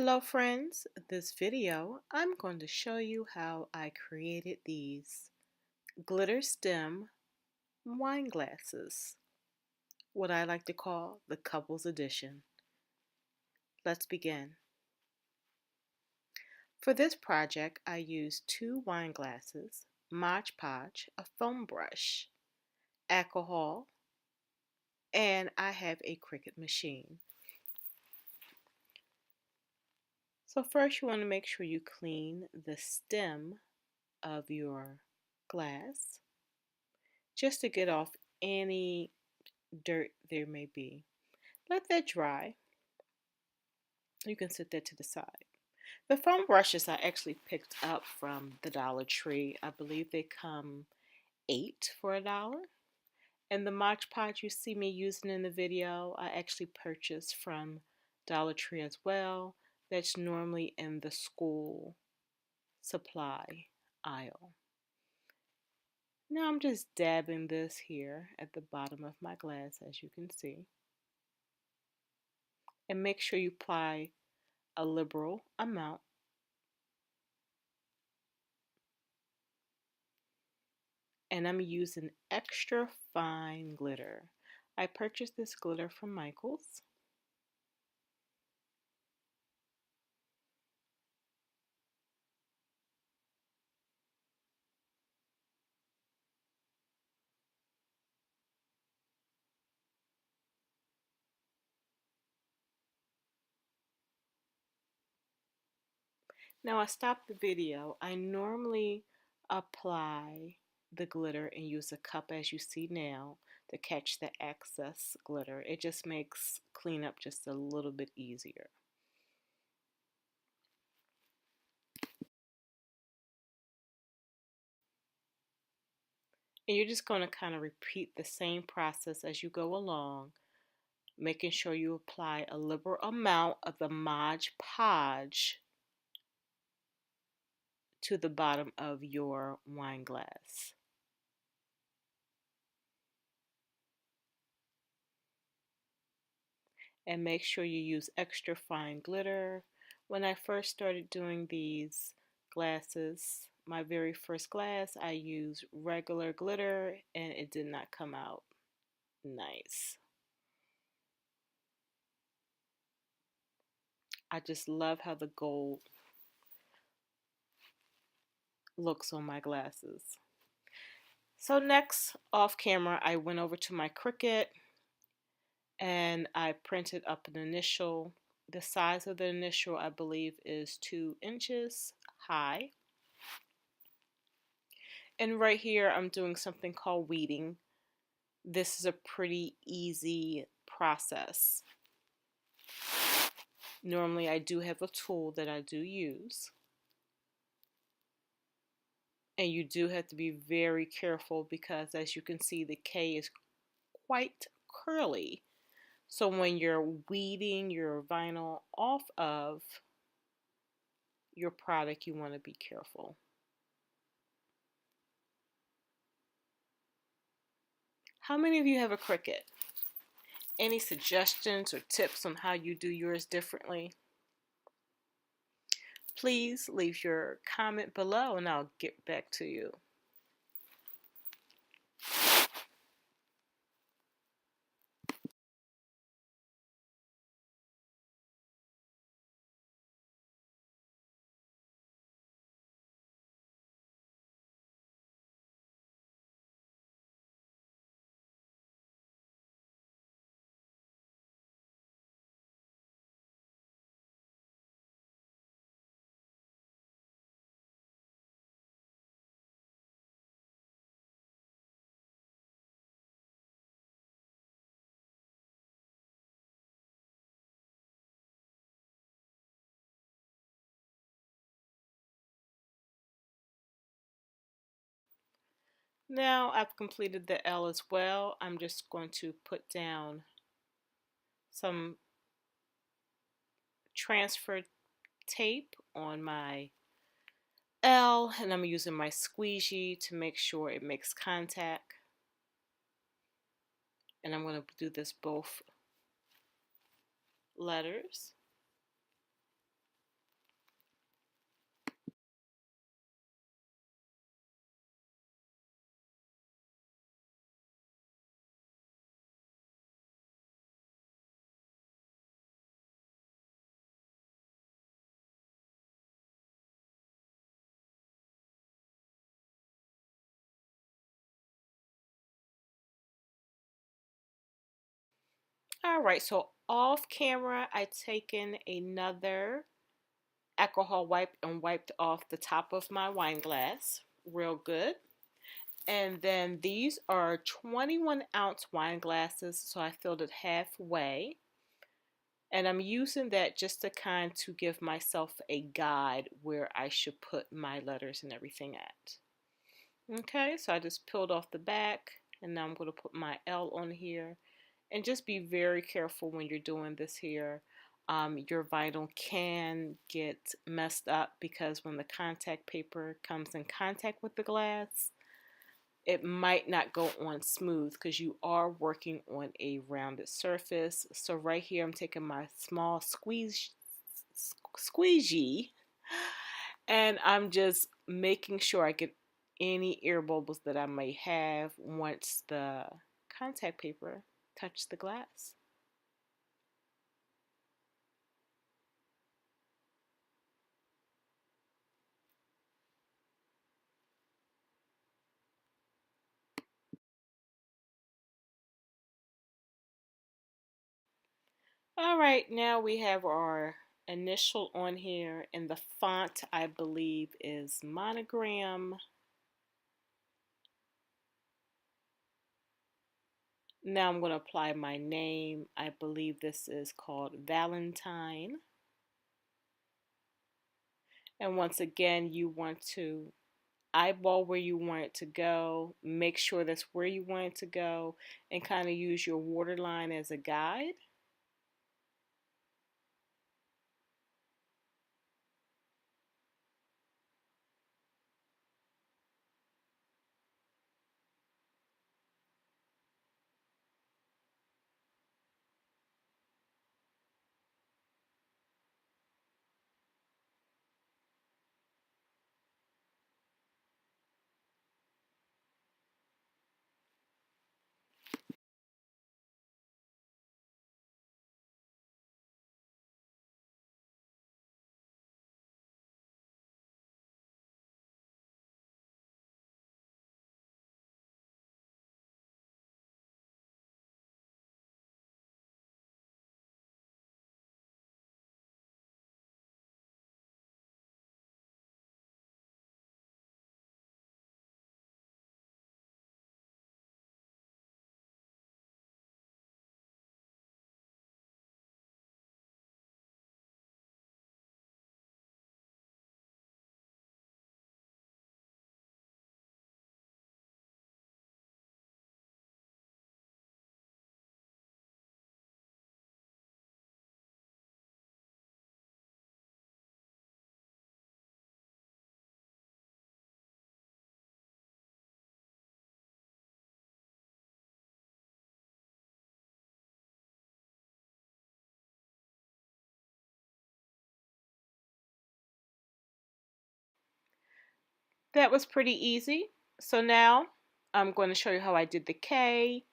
Hello friends, this video I'm going to show you how I created these glitter stem wine glasses, what I like to call the couples edition. Let's begin. For this project I used 2 wine glasses, Mod Podge, a foam brush, alcohol, and I have a Cricut machine. So first you want to make sure you clean the stem of your glass just to get off any dirt there may be. Let that dry. You can set that to the side. The foam brushes I actually picked up from the Dollar Tree. I believe they come 8 for $1. And the Mod Podge you see me using in the video, I actually purchased from Dollar Tree as well. That's normally in the school supply aisle. Now I'm just dabbing this here at the bottom of my glass, as you can see. And make sure you apply a liberal amount. And I'm using extra fine glitter. I purchased this glitter from Michaels. Now I stopped the video. I normally apply the glitter and use a cup as you see now to catch the excess glitter. It just makes cleanup just a little bit easier. And you're just going to kind of repeat the same process as you go along, making sure you apply a liberal amount of the Mod Podge to the bottom of your wine glass. And make sure you use extra fine glitter. When I first started doing these glasses, my very first glass, I used regular glitter and it did not come out nice. I just love how the gold looks on my glasses. So next, off camera, I went over to my Cricut and I printed up an initial. The size of the initial, I believe, is 2 inches high. And right here, I'm doing something called weeding. This is a pretty easy process. Normally, I do have a tool that I do use. And you do have to be very careful because, as you can see, the K is quite curly. So when you're weeding your vinyl off of your product, you want to be careful. How many of you have a Cricut? Any suggestions or tips on how you do yours differently? Please leave your comment below and I'll get back to you. Now I've completed the L as well. I'm just going to put down some transfer tape on my L and I'm using my squeegee to make sure it makes contact. And I'm going to do this both letters. All right, so off camera, I taken another alcohol wipe and wiped off the top of my wine glass real good. And then these are 21-ounce wine glasses, so I filled it halfway. And I'm using that just to kind to give myself a guide where I should put my letters and everything at. Okay, so I just peeled off the back, and now I'm going to put my L on here. And just be very careful when you're doing this here. Your vinyl can get messed up because when the contact paper comes in contact with the glass, it might not go on smooth because you are working on a rounded surface. So right here, I'm taking my small squeegee, and I'm just making sure I get any air bubbles that I may have once the contact paper touches the glass. All right, now we have our initial on here, and the font I believe is Monogram. Now I'm going to apply my name. I believe this is called Valentine. And once again, you want to eyeball where you want it to go, make sure that's where you want it to go, and kind of use your waterline as a guide. That was pretty easy. So now I'm going to show you how I did the K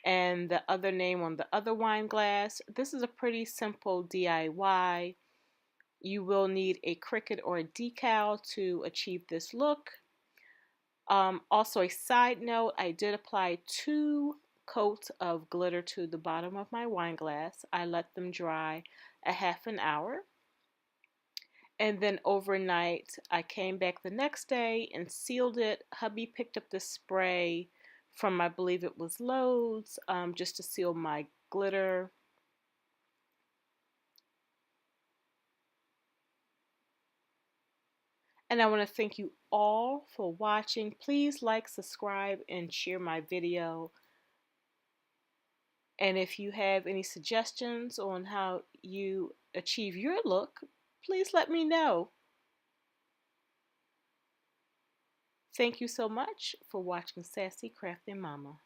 and the other name on the other wine glass. This is a pretty simple DIY. You will need a Cricut or a decal to achieve this look. Also, a side note, I did apply 2 coats of glitter to the bottom of my wine glass. I let them dry a half an hour. And then overnight, I came back the next day and sealed it. Hubby picked up the spray from, I believe it was Lowe's, just to seal my glitter. And I want to thank you all for watching. Please like, subscribe, and share my video. And if you have any suggestions on how you achieve your look, please let me know. Thank you so much for watching Sassy Crafting Mama.